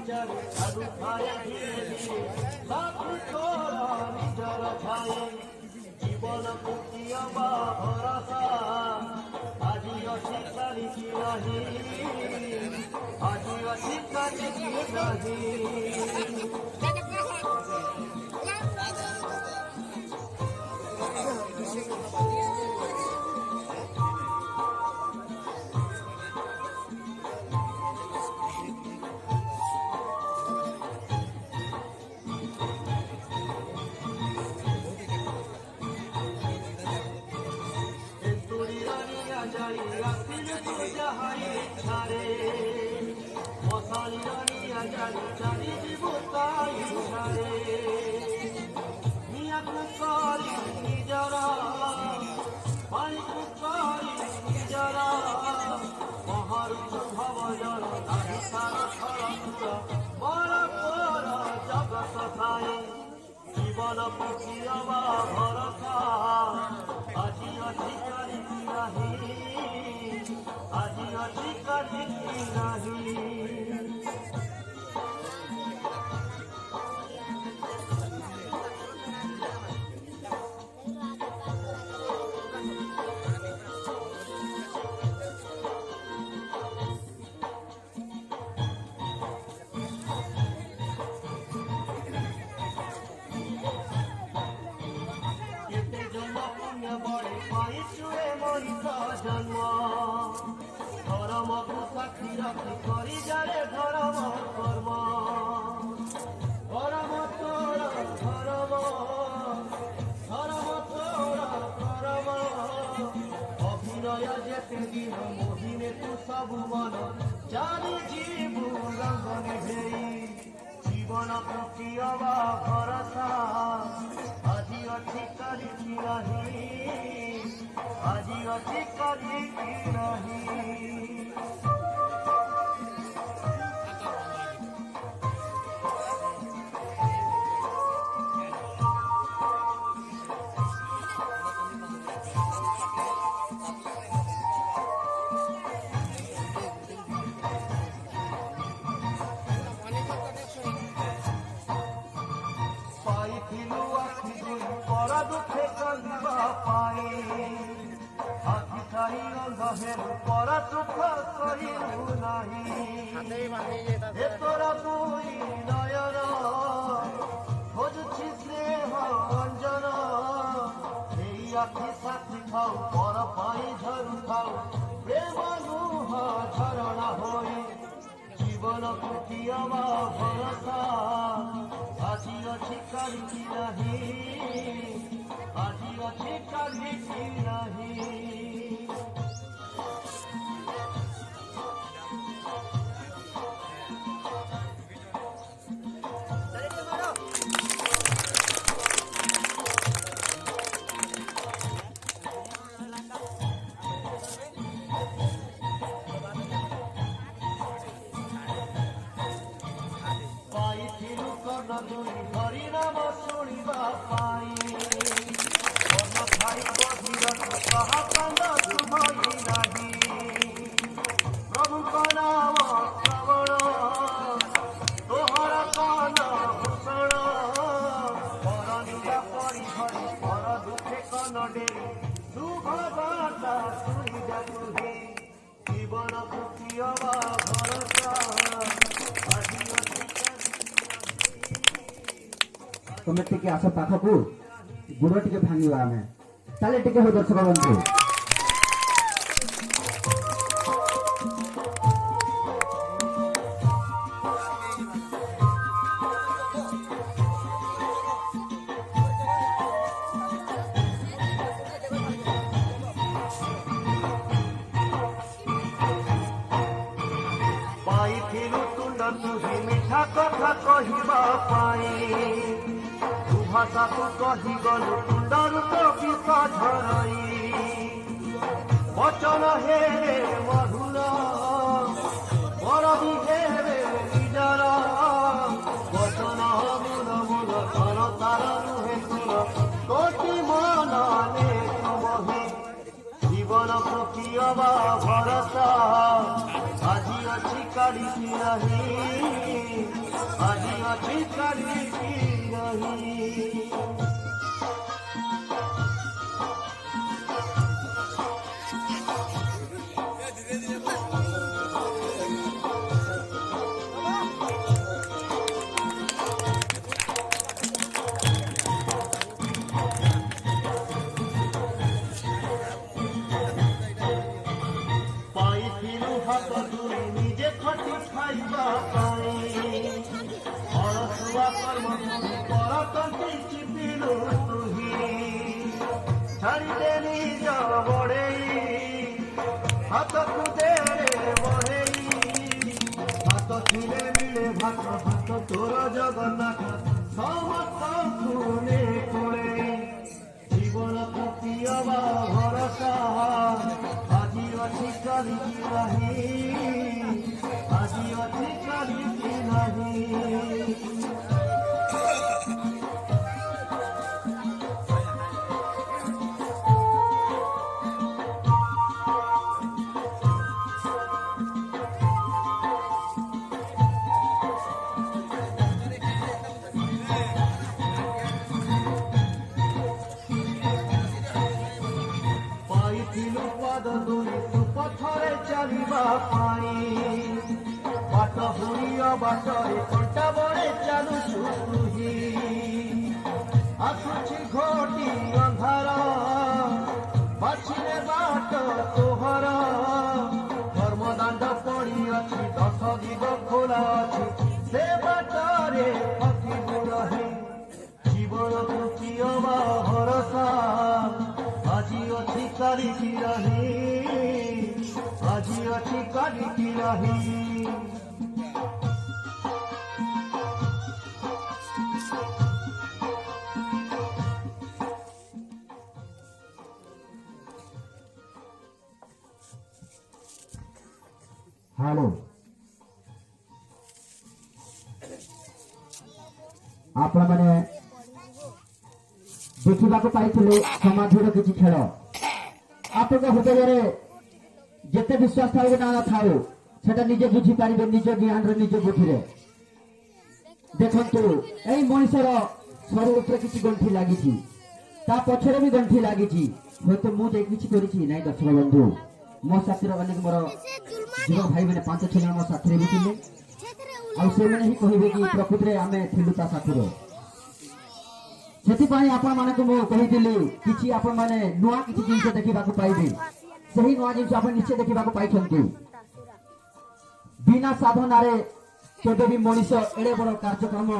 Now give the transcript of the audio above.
विचारे साधु खाए धीरे धीरे साधु तोरा निजर छाए जीवन कुटिया भरसा आज अच्छी काली की नहीं आज अच्छी काली की नहीं जीवन पक्षिया भरसा आज अच्छी काली नहीं आज अच्छी काली नहीं जन्म धर्म को साक्षी रखी करी जाए धर्म कर्म धर्म तोर धर्म धर्म तोर कर्म अभिनय जेते दिन मोहिने तू सब मन जानी जीवु रंग निभेई जीवन कुटिया भरसा आज अच्छी काली की नहीं आज अच्छी काली की नहीं दुखे कंदा पाए आखि थाई अंधेर पर सुख करिलु नाही हे तोरा दुई नयन खोजुछि स्नेह अंजन এই आखि साथी खाऊ पर पाई झरु खाऊ प्रेम लुह झरणा होई जीवन कुटिया भरसा आज अच्छी काली की नहीं आज अच्छी काली की नहीं हरिनाम शुणा पाई प्रभु का नाम श्रवण तोहरा कान भूषण पर नीला परिहरी पर दुखे कन डेरी शुभ बार्ता शुणी जातुहे जीवन कुटिया भरसा तुम टिके आस पाखक गुड़ टिके भांगा आम ताले टिके हो दर्शक बंधु मिठा कथा कहवा पाई भाषा को कही गलु कुंडर तो विष झरई वचन हे मधुर पर हे निजर वचन मूल मूल घर तार नुहे तुल कोटि मन तुमहि जीवन प्रकिया भरसा आज अच्छी କାଲିକି ନାହିଁ ଆଜି ଅଛି କାଲିକି ନାହିଁ। ପାଇଥିଲୁ ହାତ ଧୁଇ ନିଜେ ଖଟି ଖାଇବା ପାଇଁ ଅଳସୁଆ କର୍ମ କରତନ୍ତି ଚିପିଲୁ ତୁହି ଛାଡ଼ିଦେ ନିଜ ବଢ଼େଇ ହାତକୁ ଦେରେ ବଢ଼େଇ ହାତ ଥିଲେ ମିଳେ ଭାତ ଭାତ ତୋର ଜଗନ୍ନାଥ ସମସ୍ତଙ୍କୁ ନେ କୋଳେ ଜୀବନକୁ ପିଅବା ଭରସା ଆଜି ଅଛି କାଲିକି ନାହିଁ ଆଜି ଅଛି କାଲିକି ନାହିଁ। ପାଇଥିଲୁ ପାଦ ଦୁଇ ତୁ ପଥରେ ଚାଲିବା ପାଇଁ ବାଟ ହୁଡ଼ିଅ ବାଟରେ କଣ୍ଟା ବଳେ ଚାଲୁଛୁ ତୁହି ଆସୁଛି ଘୋଟି ଅନ୍ଧାର ବାଛିଲେ ବାଟ ତୋହର ଧର୍ମଦାଣ୍ଡ ପଡ଼ିଅଛି 10 ଦିଗ ଖୋଲା ଅଛି ସେ ବାଟରେ ଫକିବୁ ରହି ଜୀବନକୁ କିଅବା ଭରସା ଆଜି ଅଛି କାଲିକି ନାହିଁ ଆଜି ଅଛି କାଲିକି ନାହିଁ। ହ୍ୟାଲୋ ଆପଣମାନେ ଦେଖିବାକୁ ପାଇଥିଲେ ସମାଧିର କିଛି ଖେଳ। ଆପଣଙ୍କ ହୃଦୟରେ ଯେତେ ବିଶ୍ୱାସ ଥାଉ କି ନା ଥାଉ ସେଟା ନିଜେ ବୁଝିପାରିବେ ନିଜ ଜ୍ଞାନରେ ନିଜ ବୁଦ୍ଧିରେ। ଦେଖନ୍ତୁ ଏଇ ମଣିଷର ଶରୀର ଉପରେ କିଛି ଗଣ୍ଠି ଲାଗିଛି ତା ପଛରେ ବି ଗଣ୍ଠି ଲାଗିଛି ହୁଏତ ମୁଁ ଯେ କିଛି କରିଛି ନାଇଁ ଦର୍ଶକ ବନ୍ଧୁ ମୋ ସାଥିର ଅନେକ ମୋର ଯୁବକ ଭାଇ ମାନେ 5-6 ଜଣ ମୋ ସାଥିରେ ବି ଥିଲେ ଆଉ ସେମାନେ ହିଁ କହିବେ କି ପ୍ରକୃତିରେ ଆମେ ଥିଲୁ ତା ସାଥିରେ। ସେଥିପାଇଁ ଆପଣମାନଙ୍କୁ ମୁଁ କହିଥିଲି କିଛି ଆପଣମାନେ ନୂଆ କିଛି ଜିନିଷ ଦେଖିବାକୁ ପାଇବେ ସେହି ନୂଆ ଜିନିଷ ଆପଣ ନିଶ୍ଚୟ ଦେଖିବାକୁ ପାଇଛନ୍ତି। ବିନା ସାଧନାରେ କେବେ ବି ମଣିଷ ଏଡ଼େ ବଡ଼ କାର୍ଯ୍ୟକ୍ରମ